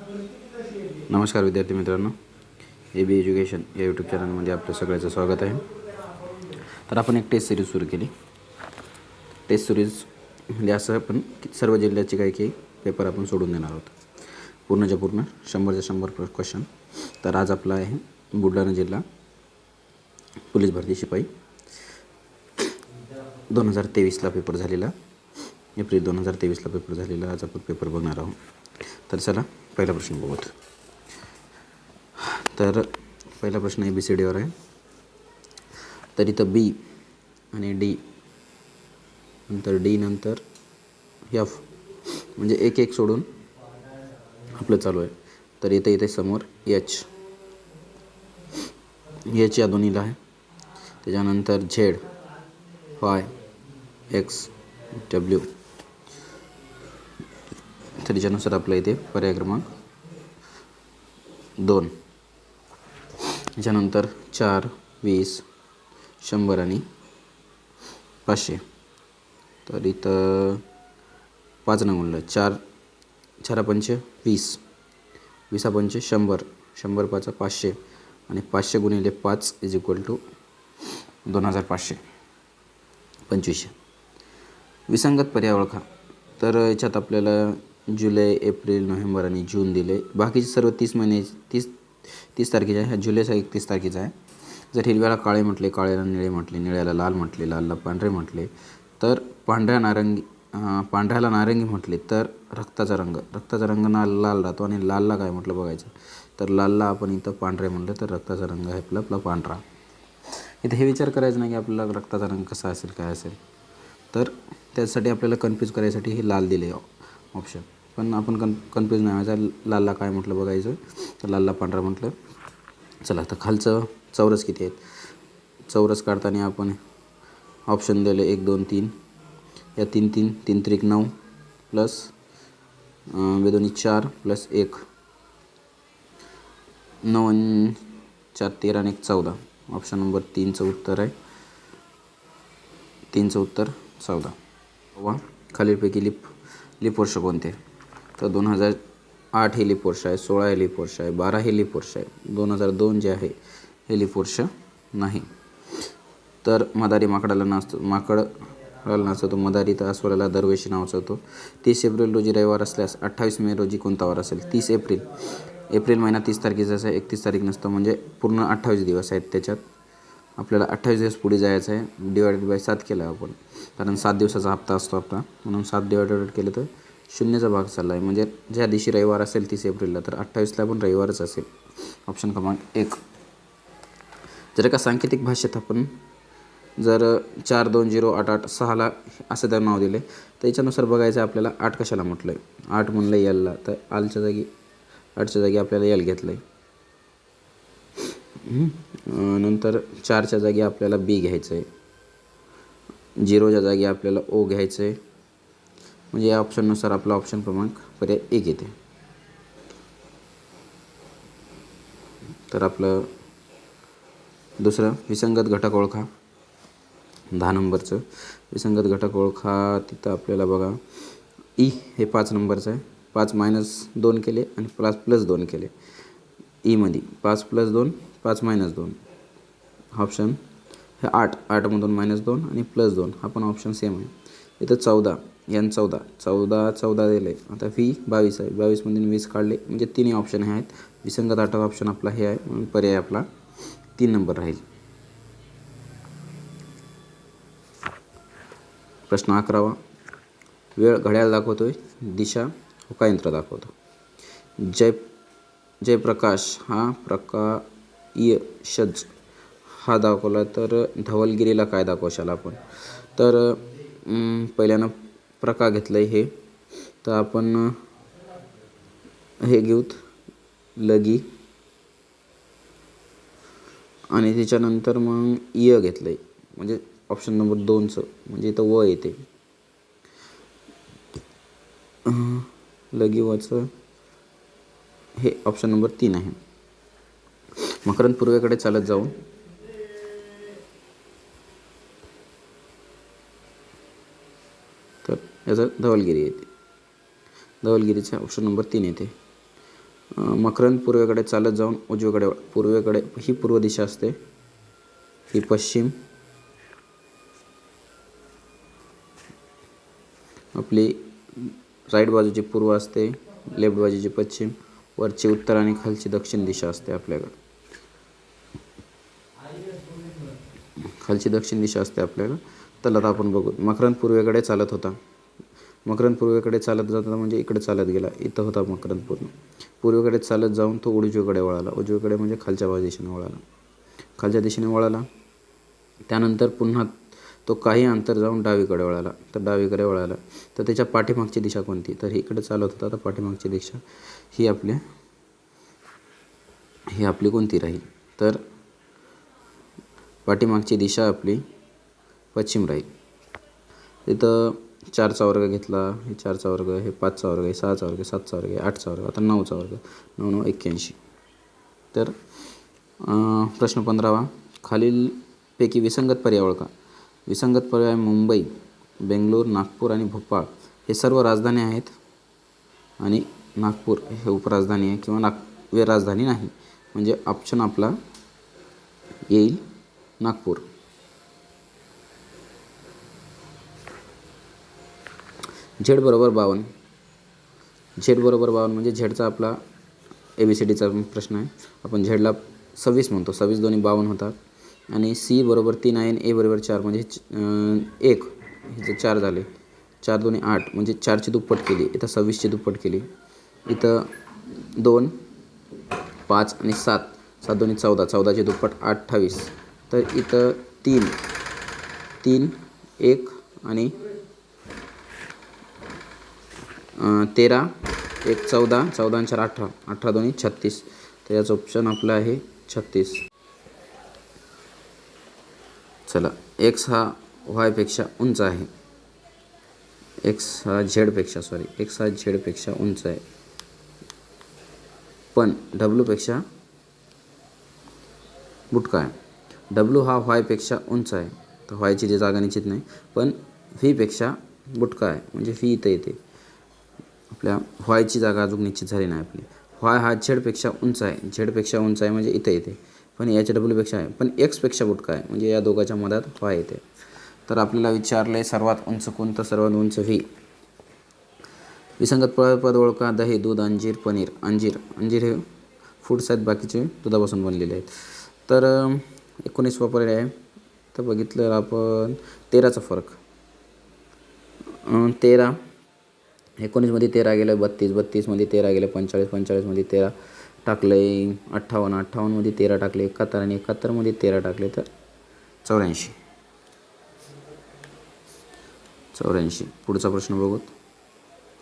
नमस्कार विद्यार्थी मित्रांनो, ए बी एज्युकेशन या यूट्यूब चॅनलमध्ये आपलं सगळ्याचं स्वागत आहे. तर आपण एक टेस्ट सिरीज सुरू केली. टेस्ट सिरीज म्हणजे असं आपण सर्व जिल्ह्याचे काही पेपर आपण सोडून देणार आहोत, पूर्णच्या पूर्ण 100 क्वेश्चन. तर आज आपला आहे बुलढाणा जिल्हा पोलीस भरती शिपाई 2023ला पेपर झालेला, एप्रिल 2023ला पेपर झालेला. आज आपण पेपर बघणार आहोत. तर चला पहिला प्रश्न बघूत. तर पहिला प्रश्न ABCDवर आहे. तर इथं B आणि D नंतर D नंतर F म्हणजे एक एक सोडून आपलं चालू आहे. तर इथे समोर H या दोन्हीला आहे. त्याच्यानंतर Z, Y, X, W. तर त्याच्यानुसार आपल्या इथे पर्याय क्रमांक 2. त्याच्यानंतर 4, 20, 100 आणि 500. तर इथं 5 नंबरला 4 पंचे 20, 20 पंचे 100, 100 पाचा 500 आणि 500 गुणिले 5 = 2500. 2500. विसंगत पर्याय ओळखा. तर याच्यात आपल्याला जुलै, एप्रिल, नोव्हेंबर आणि जून दिले. बाकीचे सर्व 30 महिने 30 तारखेचे आहे. ह्या जुलैचा 31 तारखेचा आहे. जर हिरव्याला काळे म्हटले, काळ्याला निळे म्हटले, निळ्याला लाल म्हटले, लालला पांढरे म्हटले, तर पांढऱ्याला नारंगी म्हटले तर रक्ताचा रंग लाल राहतो. आणि लालला काय म्हटलं बघायचं. तर लालला आपण इथं पांढरे म्हटलं तर रक्ताचा रंग आहे आपला पांढरा. इथं हे विचार करायचं नाही की आपल्याला रक्ताचा रंग कसा असेल, काय असेल. तर त्यासाठी आपल्याला कन्फ्यूज करायसाठी हे लाल दिले ऑप्शन. पण आपण कन्फ्यूज नाही व्हायचं. लालला काय म्हटलं बघायचं. तर लालला पांढरा म्हटलं. चला तर खालचं चौरस किती आहेत. चौरस काढताना आपण ऑप्शन दिले 1, 2, 3. या 3 त्रिक 9 प्लस 2 4 प्लस 1 9 4 13 आणि 1 14. ऑप्शन नंबर 3चं उत्तर आहे. 3चं उत्तर 14. वा खालीलपैकी लीप वर्ष कोणते. तर 2008 हे लीप वर्ष आहे, 16 हे लीप वर्ष आहे, 12 हे लीप वर्ष आहे, 2002 जे आहे हे लीप वर्ष नाही. तर मदारी माकडाला नाचतो, मदारी तर अस्वलाला दरवर्षी नाचवतो. 30 एप्रिल रोजी रविवार असल्यास 28 मे रोजी कोणता वार असेल. 30 एप्रिल महिना 30 तारखेचा आहे, 31 तारीख नसतं. म्हणजे पूर्ण 28 दिवस आहेत. त्याच्यात आपल्याला 28 दिवस पुढे जायचं आहे. /7 केलं आपण, कारण 7 दिवसाचा हप्ता असतो आपला. म्हणून 7 केलं तर 0चा भाग चालला आहे. म्हणजे ज्या दिवशी रविवार असेल 30 एप्रिलला तर 28ला पण रविवारच असेल. ऑप्शन क्रमांक 1. जर का सांकेतिक भाषेत आपण जर 4 2 0 8 8 6ला असं जर नाव दिले तर याच्यानुसार बघायचं आपल्याला 8 कशाला म्हटलं आहे. 8 म्हणलं एलला, तर 8च्या जागी आपल्याला एल घेतलं आहे. नंतर 4च्या जागी आपल्याला बी घ्यायचं आहे. 0च्या जागी आपल्याला ओ घ्यायचं आहे. म्हणजे या ऑप्शननुसार आपला ऑप्शन क्रमांक पर्याय 1 येते. तर आपलं दुसरं विसंगत घटक ओळखा. 10 नंबरचं विसंगत घटक ओळखा. तिथं आपल्याला बघा ई हे 5 नंबरचं आहे. 5 - 2 केले आणि +2 केले. ईमध्ये 5 + 2 5 - 2. ऑप्शन हे 8मधून -2 आणि +2 हा पण ऑप्शन सेम आहे. इथं 14 यान 14 दिले. आता व्ही 22 आहे. 22मधून 20 काढले म्हणजे 3 ऑप्शन हे आहेत. विसंगत घटक ऑप्शन आपला हे आहे. म्हणून पर्याय आपला 3 नंबर राहील. प्रश्न 11वा. वेळ घड्याळ दाखवतोय, दिशा होकायंत्र दाखवतो. जयप्रकाश हा प्रकाशज हा दाखवला तर धवलगिरीला काय दाखवशाल आपण. तर पहिल्यानं प्रका घेतलं आहे हे, तर आपण हे घेऊत लगी. आणि त्याच्यानंतर मग य घेतलं आहे. म्हणजे ऑप्शन नंबर 2चं म्हणजे इथं व येते. लगी वचं हे ऑप्शन नंबर 3 आहे. मकरंद पूर्वेकडे चालत जाऊन तर याचा धवलगिरी येते. धवलगिरीचा ऑप्शन नंबर 3 येते. मकरंद पूर्वेकडे चालत जाऊन उजवीकडे पूर्वेकडे ही पूर्व दिशा असते, ही पश्चिम, आपली राईट बाजूची पूर्व असते, लेफ्ट बाजूची पश्चिम, वरची उत्तर आणि खालची दक्षिण दिशा असते आपल्याकडे. खालची दक्षिण दिशा असते आपल्याला. तर आता आपण बघू. मकरंद पूर्वेकडे चालत होता. मकरंद पूर्वेकडे चालत जात होता म्हणजे इकडे चालत गेला. इथं होता मकरंद पूर्वेकडे चालत जाऊन तो उजवीकडे वळाला. उजवीकडे म्हणजे खालच्या बाजू दिशेने वळाला. खालच्या दिशेने वळाला. त्यानंतर पुन्हा तो काही अंतर जाऊन डावीकडे वळाला. तर डावीकडे वळाला. तर त्याच्या पाठीमागची दिशा कोणती? तर इकडे चालत होता. तर पाठीमागची दिशा ही आपली कोणती राहील? तर पाठीमागची दिशा आपली पश्चिम राहील. तिथं 4चा वर्ग घेतला, हे 4चा वर्ग, हे 5चा वर्ग, हे 6चा वर्ग, 7चा वर्ग, 8चा वर्ग, आता 9चा वर्ग, 9 9 81. तर प्रश्न 15वा. खालीलपैकी विसंगत पर्याय ओळखा. विसंगत पर्याय मुंबई, बेंगलोर, नागपूर आणि भोपाळ हे सर्व राजधानी आहेत आणि नागपूर हे उपराजधानी आहे किंवा राजधानी नाही. म्हणजे ऑप्शन आपला येईल नागपूर. झेड बरोबर 52. झेड बरोबर 52 म्हणजे झेडचा आपला ABCDचा प्रश्न आहे. आपण झेडला 26 म्हणतो. 26 दोन्ही 52 होतात. आणि C बरोबर 3 आहे आणि A बरोबर 4 म्हणजे 1 हे 4 झाले. 4 दोन्ही 8 म्हणजे 4ची दुप्पट केली. इथं 26ची दुप्पट केली. इथं 2 5 आणि 7 7 दोन्ही 14 14ची दुप्पट 28. तर इथं 3 3 1 आणि 13 1 14 14 आणि 4 18 18 दोन्ही 36. तर याचं ऑप्शन आपलं आहे 36. चला, एक्स हा वायपेक्षा उंच आहे. एक्स हा झेडपेक्षा उंच आहे, पण डब्ल्यूपेक्षा बुटका आहे. डब्ल्यू हा वायपेक्षा उंच आहे, तर वायची जी जागा निश्चित नाही, पण व्हीपेक्षा बुटका आहे म्हणजे व्ही इथं येते. आपल्या वायची जागा अजून निश्चित झाली नाही आपली. वाय हा झेडपेक्षा उंच आहे म्हणजे इथं येते, पण याच्या डब्ल्यूपेक्षा आहे, पण एक्सपेक्षा बुटका आहे म्हणजे या दोघांच्या मधात वाय येते. तर आपल्याला विचारलं आहे सर्वात उंच कोणतं? सर्वात उंच व्ही. विसंगत पद ओळखा. दही, दूध, अंजीर, पनीर. अंजीर हे फूड्स आहेत, बाकीचे दुधापासून बनलेले आहेत. तर 19 पर्याय आहे. तर बघितलं आपण 13चा फरक. 13 19मध्ये 13 गेलं 32, 32मध्ये 13 गेलं 45, 45मध्ये 13 टाकलं आहे 58, 58मध्ये 13 टाकले 71 आणि 71मध्ये 13 टाकले तर 84. पुढचा प्रश्न बघूत.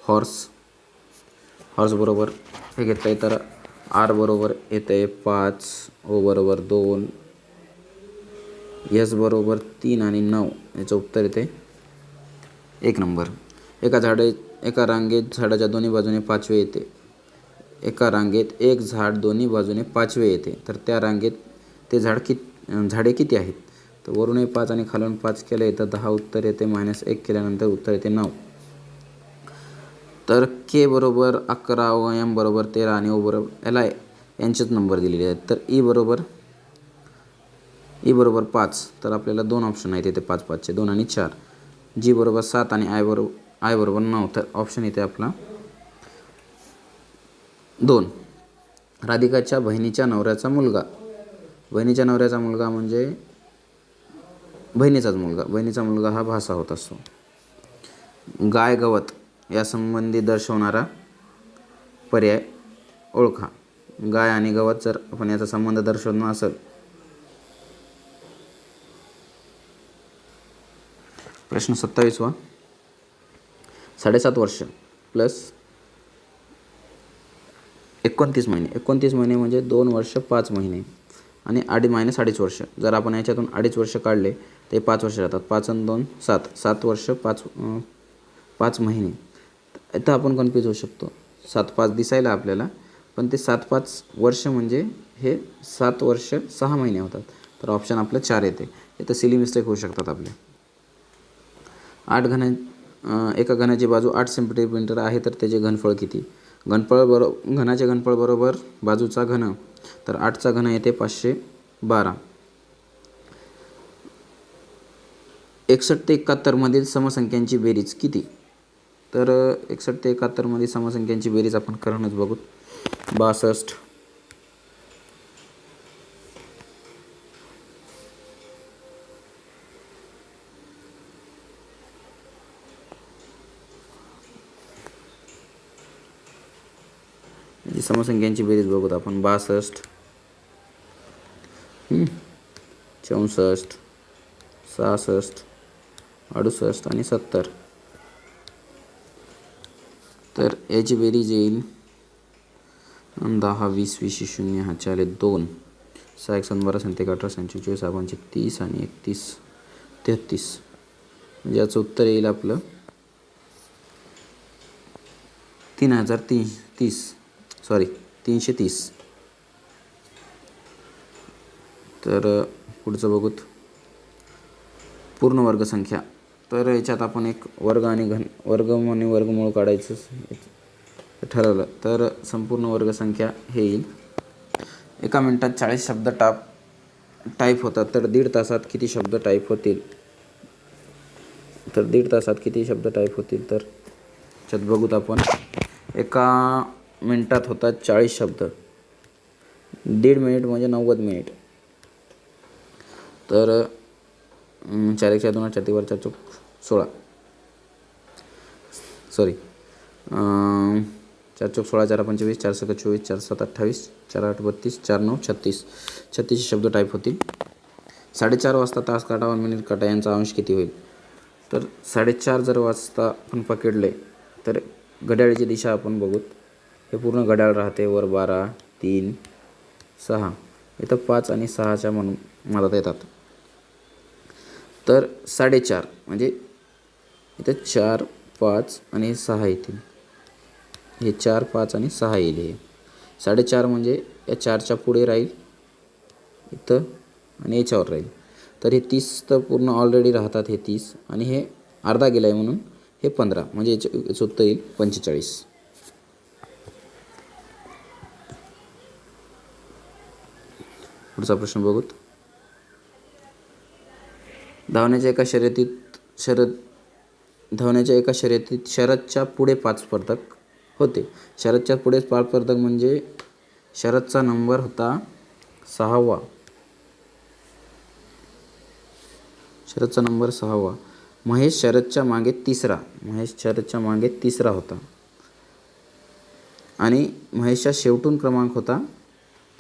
हॉर्स बरोबर हे घेतलं आहे तर आर बरोबर येतं आहे 5, ओ बरोबर 2, एस बरोबर 3 आणि 9. याचं उत्तर येते 1 नंबर. एका रांगेत झाडाच्या दोन्ही बाजूने 5वे येते. एका रांगेत एक झाड दोन्ही बाजूने 5वे येते, तर त्या रांगेत ते झाडे किती आहेत? तर वरूनही 5 आणि खालून 5 केले तर 10 उत्तर येते. -1 केल्यानंतर उत्तर येते 9. तर के बरोबर 11, ओ एम बरोबर 13 आणि ओ बरोबर एल आय यांचेच नंबर दिलेले आहेत. तर ई बरोबर 5. तर आपल्याला 2 ऑप्शन आहेत इथे 5 5चे 2 आणि 4. जी बरोबर 7 आणि आय बरोबर 9. तर ऑप्शन येते आपला 2. राधिकाच्या बहिणीच्या नवऱ्याचा मुलगा. बहिणीच्या नवऱ्याचा मुलगा म्हणजे बहिणीचाच मुलगा. बहिणीचा मुलगा हा भासा होत असतो. गाय गवत या संबंधी दर्शवणारा पर्याय ओळखा. गाय आणि गवत जर आपण याचा संबंध दर्शवणार असेल. प्रश्न 27वा. 7.5 वर्ष प्लस 29 महिने. 29 महिने म्हणजे 2 वर्ष 5 महिने आणि -2.5 वर्ष. जर आपण याच्यातून 2.5 वर्ष काढले ते 5 वर्ष राहतात. 5 आणि 2 7. 7 वर्ष 5 महिने. इथं आपण कन्फ्यूज होऊ शकतो. 7 5 दिसायला आपल्याला, पण ते 7 5 वर्ष म्हणजे हे 7 वर्ष 6 महिने होतात. तर ऑप्शन आपलं 4 येते. इथं सिली मिस्टेक होऊ शकतात आपले. एका घनाची बाजू 8 सेंटीमीटर आहे तर त्याचे घनफळ किती? घनाचे घनफळ बरोबर बाजूचा घन, तर 8चा घन येते 512. 61 ते 71 मधील समसंख्यांची बेरीज किती? तर 61 ते 71 मधील समसंख्यांची बेरीज आपण करूनच बघू. 62, समसंख्यांची बेरीज बघूत आपण. 62, 64, 66, 68 आणि 70. तर याची बेरीज येईल 10, 20, 20, 0, हा 4, 2, 6, 1, 12, 18, 24, 5, 30 आणि 31, 33. म्हणजे याचं उत्तर येईल आपलं 330. तर पुढचं बघूत. पूर्ण वर्गसंख्या. तर याच्यात आपण एक वर्ग आणि वर्गमूळ काढायचं ठरवलं तर संपूर्ण वर्गसंख्या हे येईल. एका मिनिटात 40 शब्द टाईप होतात, तर 1.5 तासात किती शब्द टाईप होतील? तर 1.5 तासात किती शब्द टाईप होतील? तर याच्यात बघूत आपण. एका मिनिटात होतात 40 शब्द. 1.5 मिनिट म्हणजे 90 मिनिट. तर 4 1 4 2 4 4 4 16, सॉरी 4 4 16, 4 25, 4 6 24, 4 7 28, 4 8 32, 4 9 36. 36 शब्द टाईप होतील. 4:30 वाजता तास काटा व मिनिट काटा यांचा अंश किती होईल? तर 4:30 जर वाजता आपण पकडले तर घड्याळाची दिशा आपण बघूत. हे पूर्ण घड्याळ राहते. वर 12, 3, 6, इथं 5 आणि 6च्या मधात येतात. तर 4:30 म्हणजे इथं 4, 5 आणि 6 येतील. हे 4, 5 आणि 6 येईल. हे 4:30 म्हणजे या 4च्या पुढे राहील इथं आणि याच्यावर राहील. तर हे 30 तर पूर्ण ऑलरेडी राहतात. हे 30 आणि हे अर्धा गेला आहे म्हणून हे 15, म्हणजे याचं उत्तर येईल 45. पुढचा प्रश्न बघूत. धावण्याच्या एका शर्यतीत शरदच्या पुढे 5 स्पर्धक होते. शरदच्या पुढे 5 स्पर्धक म्हणजे शरदचा नंबर होता 6वा. शरदचा नंबर 6वा. महेश शरदच्या मागे तिसरा होता आणि महेशचा शेवटून क्रमांक होता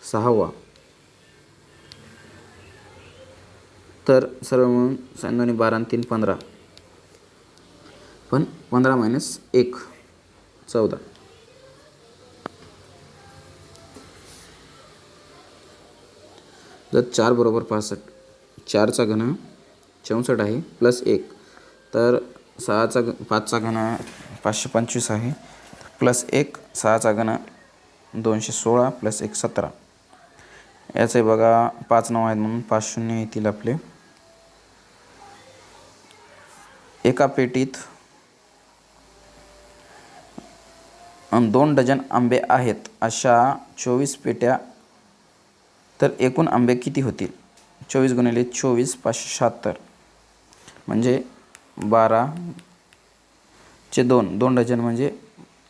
6वा. तर सर्व मिळून 12 आणि 3 15, पण 15 - 1 14. जर 4 बरोबर 65, 4चा घन 64 आहे प्लस 1, तर 5चा घन 525 आहे प्लस 1, 6चा घन 216 प्लस 1 17. याचे बघा 5 9 आहेत म्हणून 5 0 येतील आपले. एका पेटीत 2 डझन आंबे आहेत अशा 24 पेट्या, तर एकूण आंबे किती होतील? 24 गुणिले 24 576, म्हणजे 12चे 2 डझन म्हणजे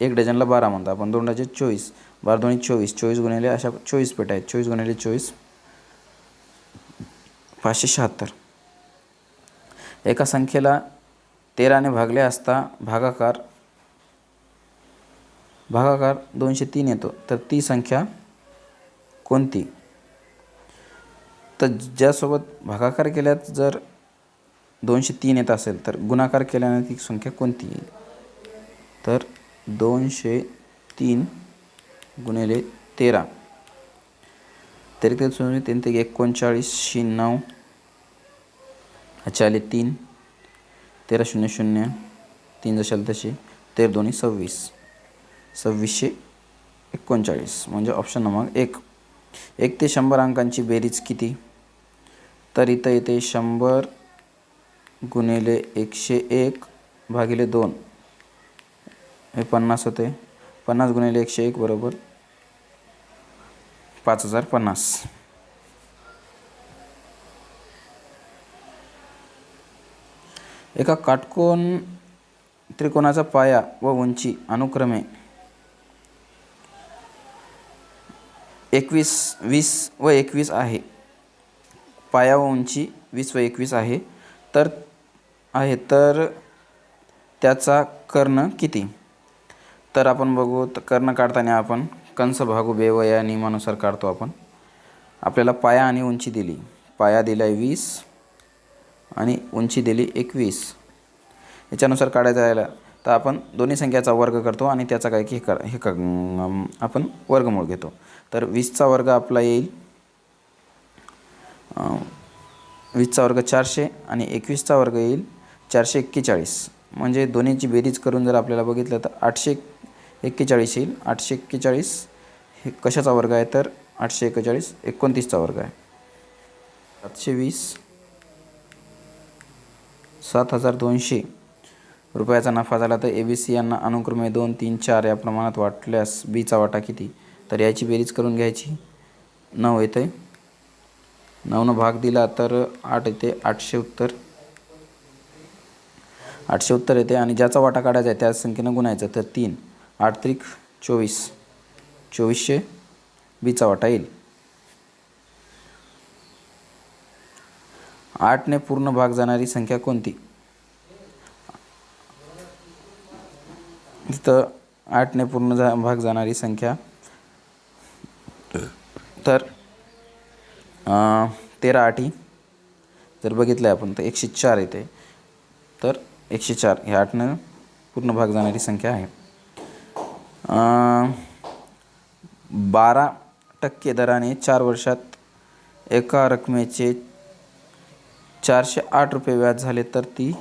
1 डझनला 12 म्हणतो आपण. 2 डझन 24, 12 दोन्ही 24, 24 गुणिले अशा 24 पेट्या आहेत. 24 गुणिले 24 576. एका संख्येला 13ने भागले असता भागाकार 203 येतो, तर ती संख्या कोणती? तर ज्यासोबत भागाकार केल्यात जर 203 येत असेल तर गुणाकार केल्याने ती संख्या कोणती येईल? तर 203 गुणिले 13, तरी ते 3 ते 39 9 4 3, 13 0 0, 3 जशाल तशी, 13 दोन्ही 26, 2639, म्हणजे ऑप्शन नंबर 1. 1 ते 100 अंकांची बेरीज किती? तर इथं येते 100 गुणिले 101 भागिले 2, हे 50 होते. 50 गुणिले 101 बरोबर 5050. एका काटकोन त्रिकोणाचा पाया व उंची अनुक्रमे 21, 20 व 21 आहे. पाया व उंची 20 व 21 आहे. तर त्याचा कर्ण किती? तर आपण बघू, कर्ण काढताना आपण कंस भागू बेव या नियमानुसार काढतो आपण. आपल्याला पाया आणि उंची दिली. पाया दिला आहे 20 आणि उंची दिली 21. याच्यानुसार काढायचं राहिला तर आपण दोन्ही संख्याचा वर्ग करतो आणि त्याचा काय की आपण वर्गमूळ घेतो. तर 20चा वर्ग आपला येईल 20चा वर्ग 400 आणि 21चा वर्ग येईल 441. म्हणजे दोन्हीची बेरीज करून जर आपल्याला बघितलं तर 841 येईल. 841 हे कशाचा वर्ग आहे? तर 841 29चा वर्ग आहे. 720 7200 रुपयाचा नफा झाला. तर ABC यांना अनुक्रमे 2, 3, 4 या प्रमाणात वाटल्यास बीचा वाटा किती? तर याची बेरीज करून घ्यायची. 9 येते. 9 भाग दिला तर 8 येते. 800 उत्तर येते. आणि ज्याचा वाटा काढायचा आहे त्याच संख्येनं गुणायचं. तर 3, 8 त्रिक 24, 2400 बीचा वाटा येईल. 8ने पूर्ण भाग जाणारी संख्या कोणती? तर 8ने पूर्ण भाग जाणारी संख्या तर 13 8 जर बघितलं आपण तर 104 येते. तर 104 हे 8ने पूर्ण भाग जाणारी संख्या आहे. 12% दराने 4 वर्षात एका रकमेचे 408 रुपये व्याज झाले तर ती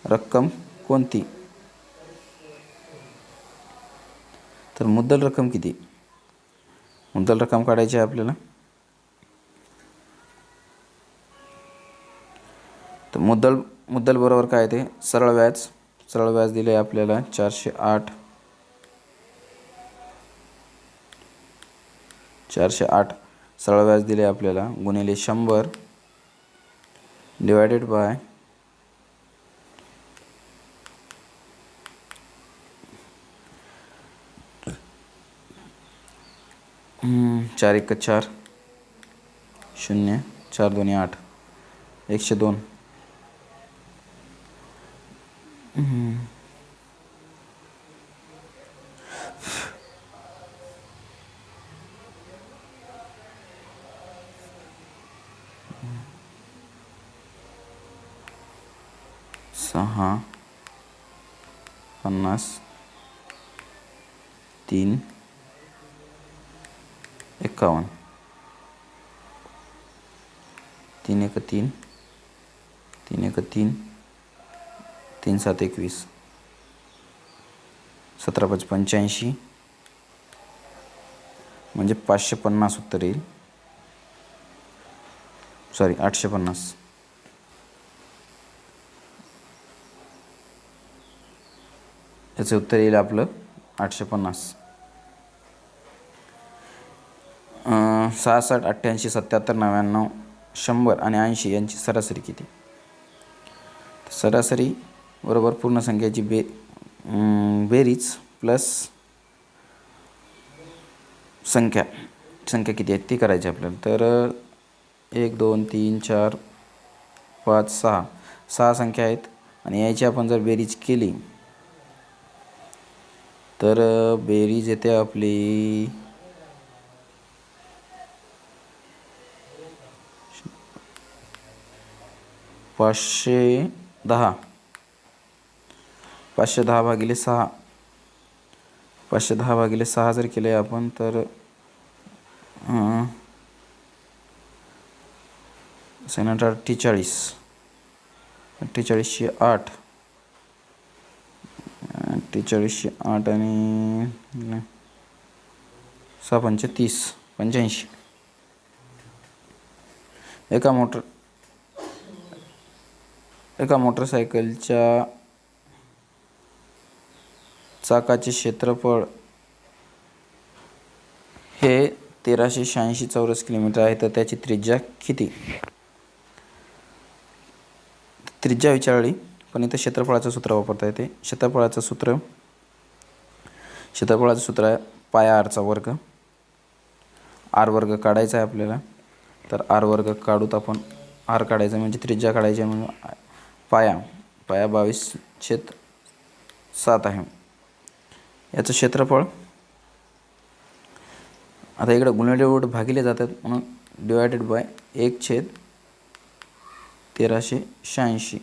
रक्कम कोणती? तर मुद्दल रक्कम किती? मुद्दल रक्कम काढायची आहे आपल्याला. तर मुद्दल बरोबर काय ते सरळ व्याज दिले आपल्याला 408. 408 सरळ व्याज दिले आपल्याला गुणिले 100 डिवायडेड बाय 4 1 4 0 4 2 8 102. सहा 50 3 51 3 1 3 3 1 3 3 7 21 17 5 85 म्हणजे 550 उत्तर येईल. सॉरी 850. याचे उत्तर येईल आपलं 850. 66 88 77 99 100 आणि 80 यांची सरासरी किती? सरासरी बरोबर पूर्ण संख्येची बेरीज प्लस संख्या किती आहेत ती करायची आपल्याला. तर 1 2 3 4 5 6 संख्या आहेत आणि याची आपण जर बेरीज केली तर बेरीज येते आपली 510. 510 भागिले 6. 510 भागिले 6 जर केले आपण तर 48 48 8 48 8 आणि 6 पंचे 30 85. एका मोटरसायकलच्या चाकाचे क्षेत्रफळ हे 1386 चौरस किलोमीटर आहे, तर त्याची त्रिज्या किती? त्रिज्या विचारली, पण इथं क्षेत्रफळाचं सूत्र वापरता येते. क्षेत्रफळाचं सूत्र आहे पाया आरचा वर्ग. आर वर्ग काढायचा आहे आपल्याला, तर आर वर्ग काढूत आपण. आर काढायचा म्हणजे त्रिज्या काढायची म्हणून पाया 22/7 आहे. याचं क्षेत्रफळ आता इकडे गुणिले भागिले जातात म्हणून डिवायडेड बाय 1/1386.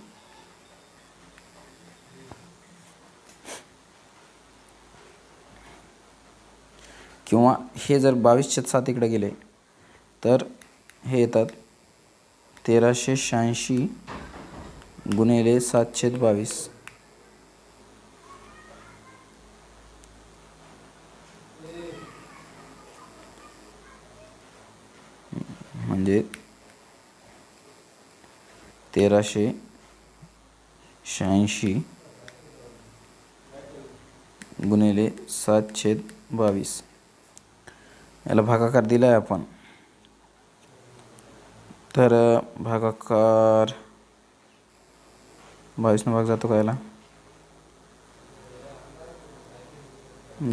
किंवा हे जर 22/7 इकडे गेले तर हे येतात 1386 गुणिले 7/22. म्हणजे 1386 गुणिले 7/22. याला भागाकार दिला आहे आपण, तर भागाकार 22 भाग जातो का याला?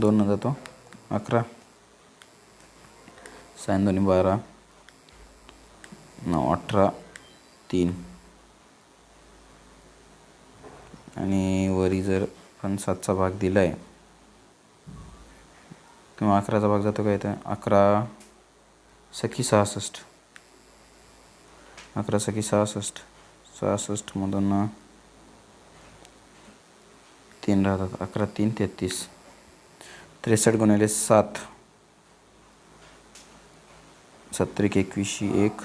2 जातो 11, 6 2 12, 9 18, 3 आणि वरी जर पण 7चा भाग दिला आहे किंवा 11चा भाग जातो का इथं? 11 सखी 66, 11 सखी 66, 66मधून 3 राहतात. 11 3 33, 63 गुणिले 7, 7 21 1,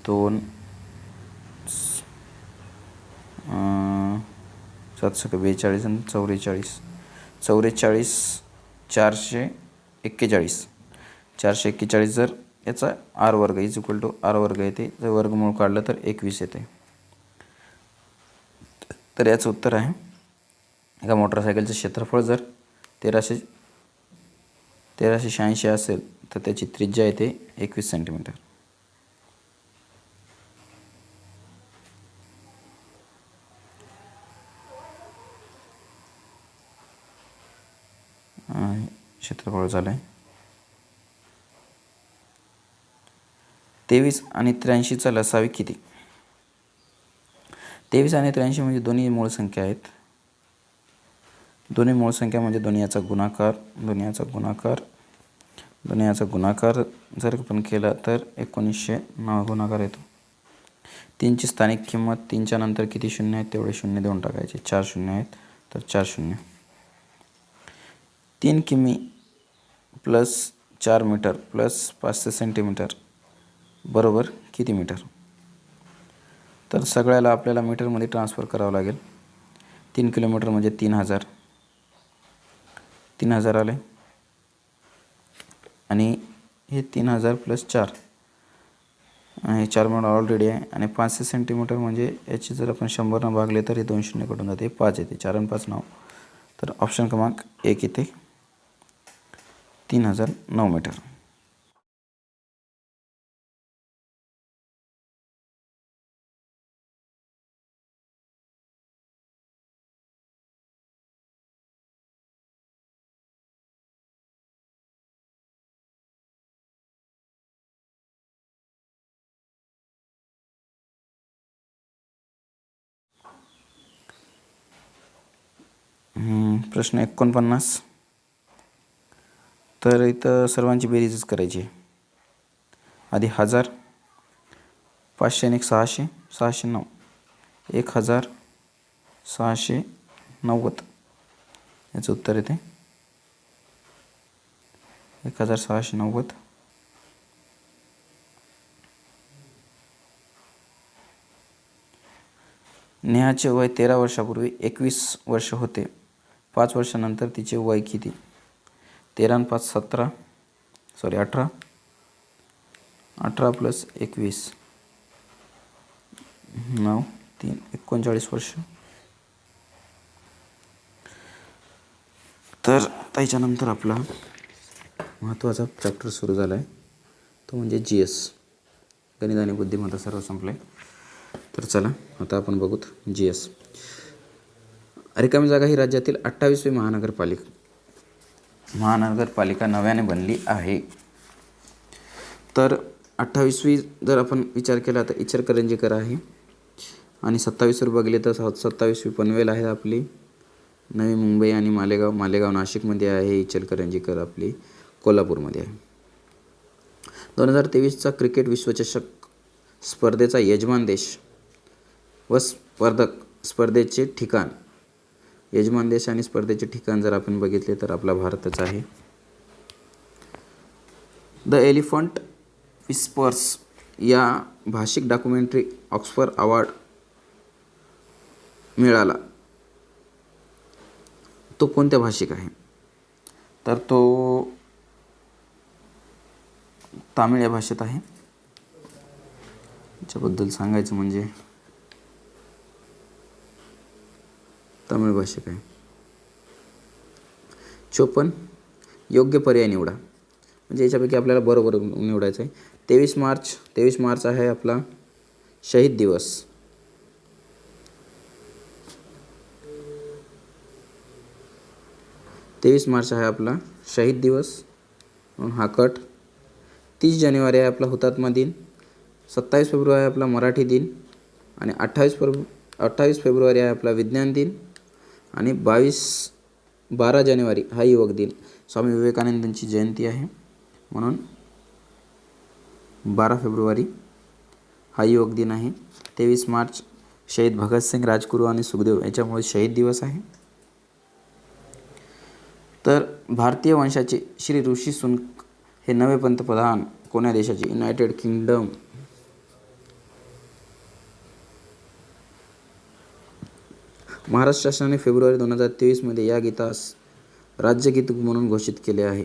2, 7 42 आणि 44, 441 जर याचा आर वर्ग इज इक्वल टू आर वर्ग येते. जर वर्गमूळ काढलं तर 21 येते. तर याचं उत्तर आहे एका मोटरसायकलचं क्षेत्रफळ जर 1386 असेल तर त्याची त्रिज्या येते 21 सेंटीमीटर. क्षेत्रफळ झालं आहे. 23 आणि 83चा लसावी किती? 23 आणि 83 म्हणजे दोन्ही मूळ संख्या आहेत. दोन्ही मूळ संख्या म्हणजे दोन्हीचा गुणाकार जर आपण केला तर 1909 गुणाकार येतो. 3ची स्थानिक किंमत, 3च्या नंतर किती शून्य आहेत तेवढे शून्य देऊन टाकायचे. 4 शून्य आहेत तर 4 शून्य. 3 किमी प्लस 4 मीटर प्लस 500 सेंटीमीटर बरोबर किती मीटर? तर सगळ्याला आपल्याला मीटरमध्ये ट्रान्सफर करावं लागेल. 3 किलोमीटर म्हणजे 3000 आले आणि हे 3000 प्लस 4 हे 4 मिळून ऑलरेडी आहे. आणि 500 सेंटीमीटर म्हणजे याची जर आपण 100 भागले तर हे 2 शून्य कटून जाते, 5 येते. 4 आणि 5 9. तर ऑप्शन क्रमांक 1 येते 3009 मीटर. प्रश्न 49. तर इथं सर्वांची बेरीजच करायची आहे. आधी 1000, 500 आणि 600, 609, 1690 याचं उत्तर येते 1690. नेहाचे वय 13 वर्षापूर्वी 21 वर्ष होते. 5 वर्षानंतर तिचे वय किती? 13 आणि 5 17, 18, 18 प्लस 21 9 3 39 वर्ष. तर त्याच्यानंतर आपला महत्त्वाचा चॅप्टर सुरू झाला आहे, तो म्हणजे GS, गणित आणि बुद्धिमत्ता सर्व संपलं आहे. तर चला आता आपण बघूत GS. रिकामी जागा ही राज्यातील 28वी महानगरपालिका नव्याने बनली आहे. तर 28वी जर आपण विचार केला तर इचलकरंजीकर आहे, आणि 27वर बघले तर 27वी पनवेल आहे आपली, नवी मुंबई आणि मालेगाव नाशिकमध्ये आहे, इचलकरंजीकर आपली कोल्हापूरमध्ये आहे. 2023चा क्रिकेट विश्वचषक स्पर्धेचा यजमान देश व स्पर्धेचे ठिकाण, यजमान देश आणि स्पर्धेचे ठिकाण जर आपण बघितले तर आपला भारतच आहे. द एलिफंट विस्पर्स या भाषिक डॉक्युमेंटरी ऑस्कर अवॉर्ड मिळाला. तो कोणत्या भाषिक आहे? तर तो तामिळ या भाषेत आहे. याच्याबद्दल सांगायचं म्हणजे तामिळ भाषिक आहे. 54 योग्य पर्याय निवडा, म्हणजे याच्यापैकी आपल्याला बरोबर निवडायचं आहे. 23 मार्च आहे आपला शहीद दिवस. 23 मार्च आहे आपला शहीद दिवस म्हणून हा कट. 30 जानेवारी आहे आपला हुतात्मा दिन. 27 फेब्रुवारी आहे आपला मराठी दिन, आणि 28 फेब्रुवारी आहे आपला विज्ञान दिन, आणि 12 जानेवारी हा युवक दिन. स्वामी विवेकानंदांची जयंती आहे म्हणून 12 फेब्रुवारी हा युवक दिन आहे. 23 मार्च शहीद भगतसिंग, राजगुरू आणि सुखदेव याच्यामुळे शहीद दिवस आहे. तर भारतीय वंशाचे श्री ऋषी सुनक हे नवे पंतप्रधान कोण्या देशाचे? United kingdom. महाराष्ट्र शासनाने फेब्रुवारी 2023 मध्ये या गीतास राज्यगीत म्हणून घोषित केले आहे.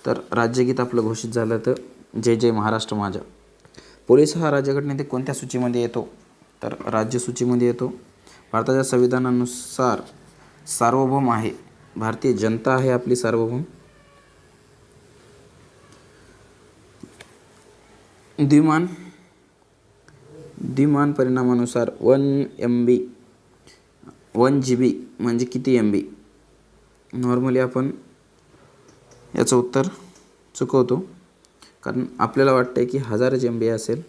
तर राज्यगीत आपलं घोषित झालं तर जय जय महाराष्ट्र माझा. पोलीस हा राज्यघटनेत कोणत्या सूचीमध्ये येतो? तर राज्य सूचीमध्ये येतो. भारताच्या संविधानानुसार सार्वभौम आहे, भारतीय जनता आहे आपली सार्वभौम. द्विमान परिणामानुसार 1 GB म्हणजे किती MB? नॉर्मली आपण याचं उत्तर चुकवतो, कारण आपल्याला वाटतं की 1000 MB असेल,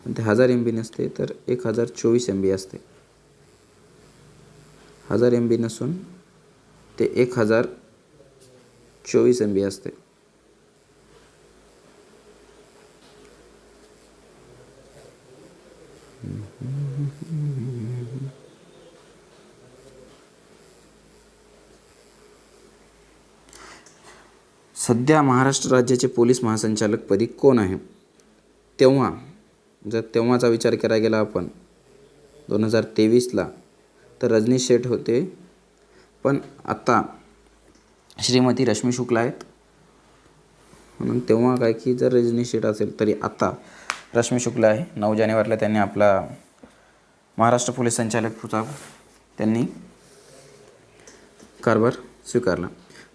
पण ते 1000 MB नसते, तर 1024 MB असते. 1000 MB नसून ते 1024 MB असते. सध्या महाराष्ट्र राज्याचे पोलीस महासंचालक पदी कोण आहे? तेव्हाचा विचार करायला गेला आपण 2023ला तर रजनीश शेठ होते, पण आता श्रीमती रश्मी शुक्ला आहेत. म्हणून तेव्हा काय की जर रजनीश शेठ असेल तरी आता रश्मी शुक्ला आहे. 9 जानेवारीला त्यांनी आपला महाराष्ट्र पोलीस संचालकचा त्यांनी कारभार स्वीकारला.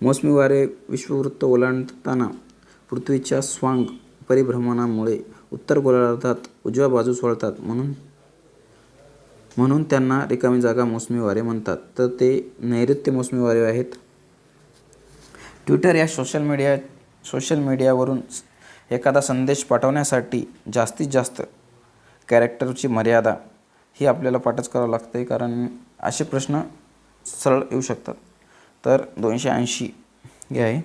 मोसमी वारे विश्ववृत्त ओलांडताना पृथ्वीच्या स्वांग परिभ्रमणामुळे उत्तर गोलार्धात उजव्या बाजूस वळतात, म्हणून त्यांना रिकामी जागा मोसमी वारे म्हणतात. तर ते नैऋत्य मोसमी वारे आहेत. ट्विटर या सोशल मीडियावरून एखादा संदेश पाठवण्यासाठी जास्तीत जास्त कॅरेक्टरची मर्यादा ही आपल्याला पाठच करावं लागते, कारण असे प्रश्न सरळ येऊ शकतात. तर 280 हे आहे.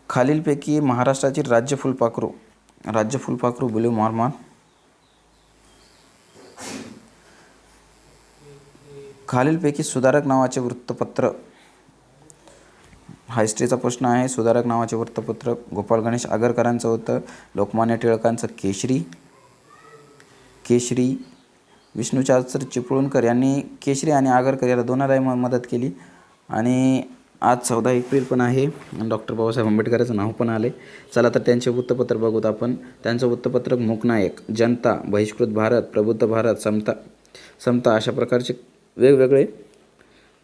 खालीलपैकी महाराष्ट्राची राज्य फुलपाखरू ब्लू मॉर्मॉन. खालीलपैकी सुधारक नावाचे वृत्तपत्र, हा हिस्ट्रीचा प्रश्न आहे. सुधारक नावाचे वृत्तपत्र गोपाळ गणेश आगरकरांचं होतं. लोकमान्य टिळकांचं केशरी. विष्णुशास्त्री चिपळूणकर यांनी केशरी आणि आगरकर याला दोनालाही मदत केली. आणि आज 14 एप्रिल पण आहे आणि डॉक्टर बाबासाहेब आंबेडकरांचं नाव पण आले. चला तर त्यांचे वृत्तपत्र बघूत आपण. त्यांचं वृत्तपत्र मूकनायक, जनता, बहिष्कृत भारत, प्रबुद्ध भारत, समता अशा प्रकारचे वेगवेगळे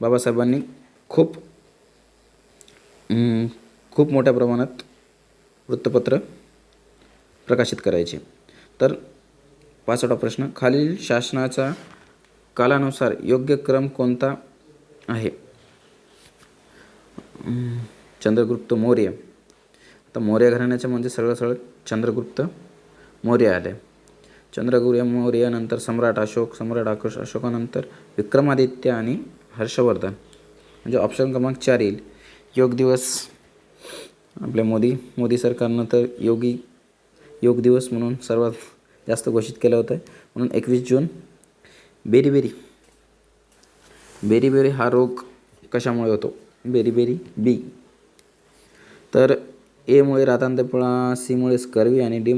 बाबासाहेबांनी खूप खूप मोठ्या प्रमाणात वृत्तपत्र प्रकाशित करायचे. तर 5वा प्रश्न, खालील शासनाचा कालानुसार योग्य क्रम कोणता आहे? चंद्रगुप्त मौर्य. आता मौर्य घराण्याचे म्हणजे सरळ चंद्रगुप्त मौर्य आले. चंद्रगुप्त मौर्यानंतर सम्राट अशोक, अशोकानंतर विक्रमादित्य आणि हर्षवर्धन. म्हणजे ऑप्शन क्रमांक 4 येईल. योग दिवस आपल्या मोदी सरकारनं तर योग दिवस म्हणून सर्वात जास्त घोषित केलं होतं. म्हणून 21 जून. बेरी हा रोग कशामुळे होतो? बेरी बी. तर एमुळे रातांधळेपणा, सीमुळे स्कर्वी आणि डी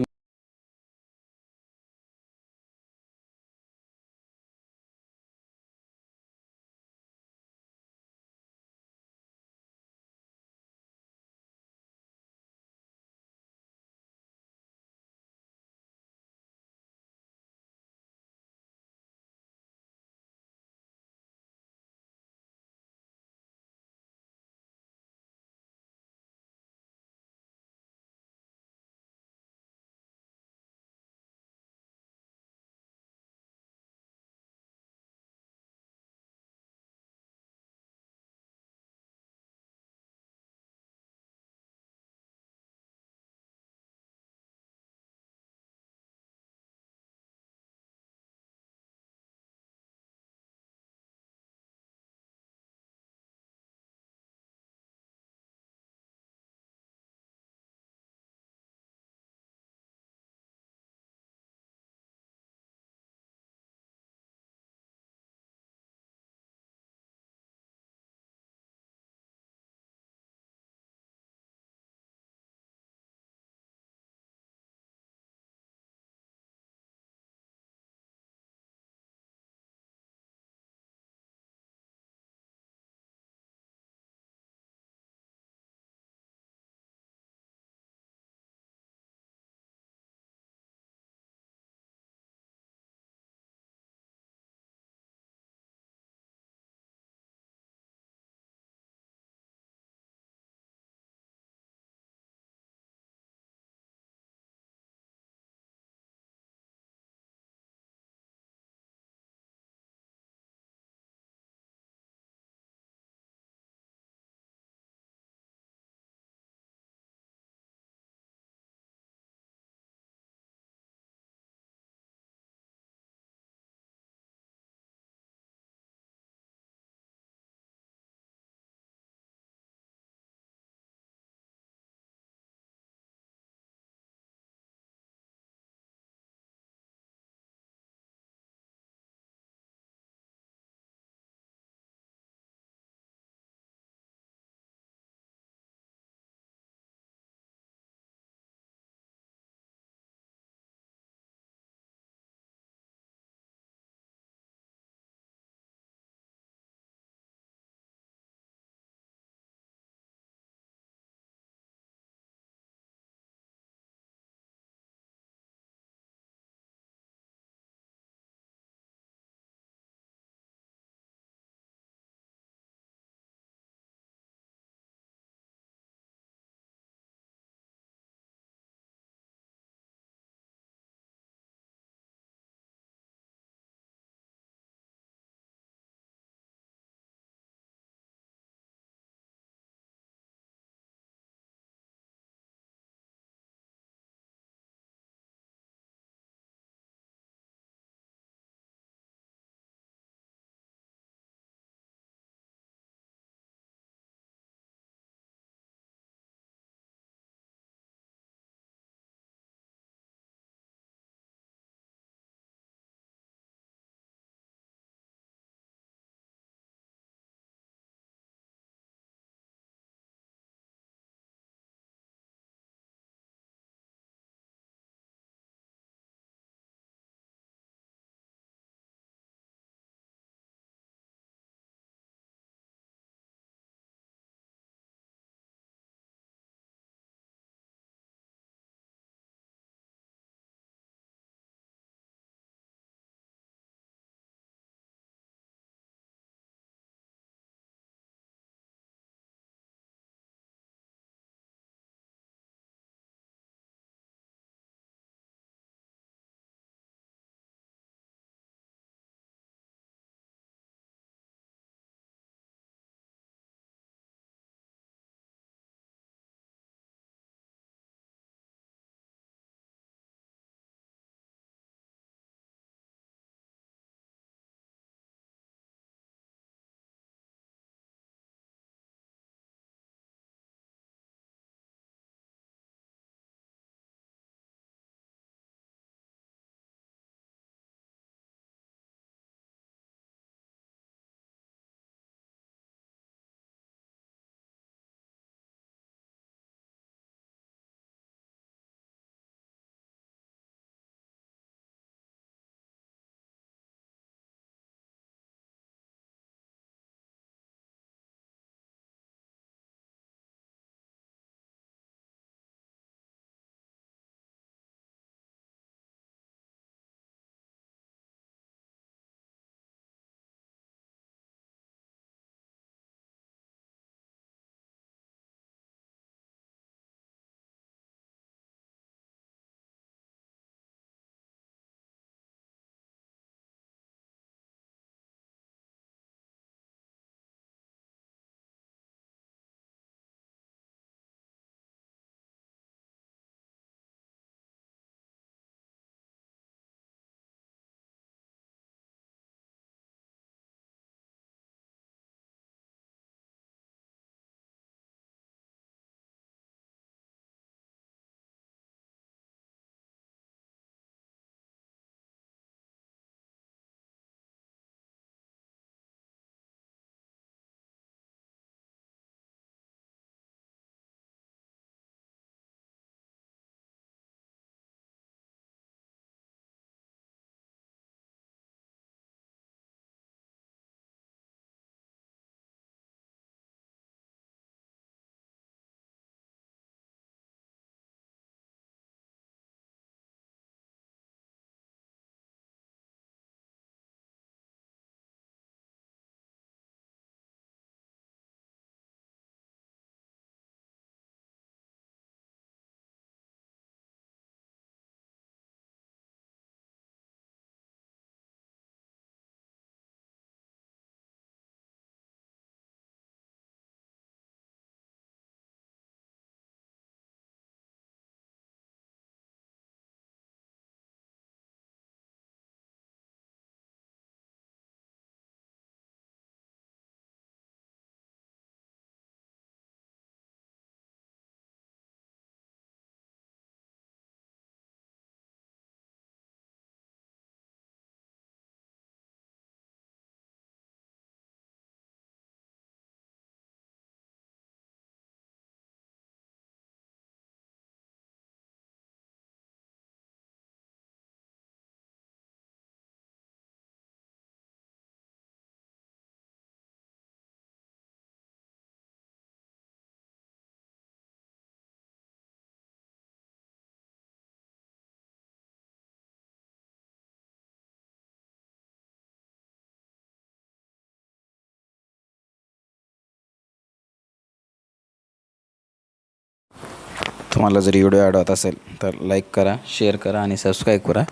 तुम्हाला जर व्हिडिओ आवडत असेल तर लाईक करा, शेअर करा आणि सबस्क्राईब करा.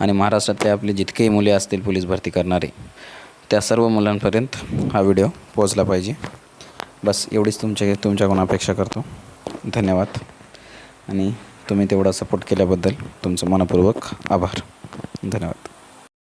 आणि महाराष्ट्रातले आपले जितकेही मुले असतील पोलीस भरती करणारे त्या सर्व मुलांपर्यंत हा व्हिडिओ पोहोचला पाहिजे. बस एवढीच तुमच्याकडून अपेक्षा करतो. धन्यवाद. आणि तुम्ही तेवढा सपोर्ट केल्याबद्दल तुमचं मनपूर्वक आभार. धन्यवाद.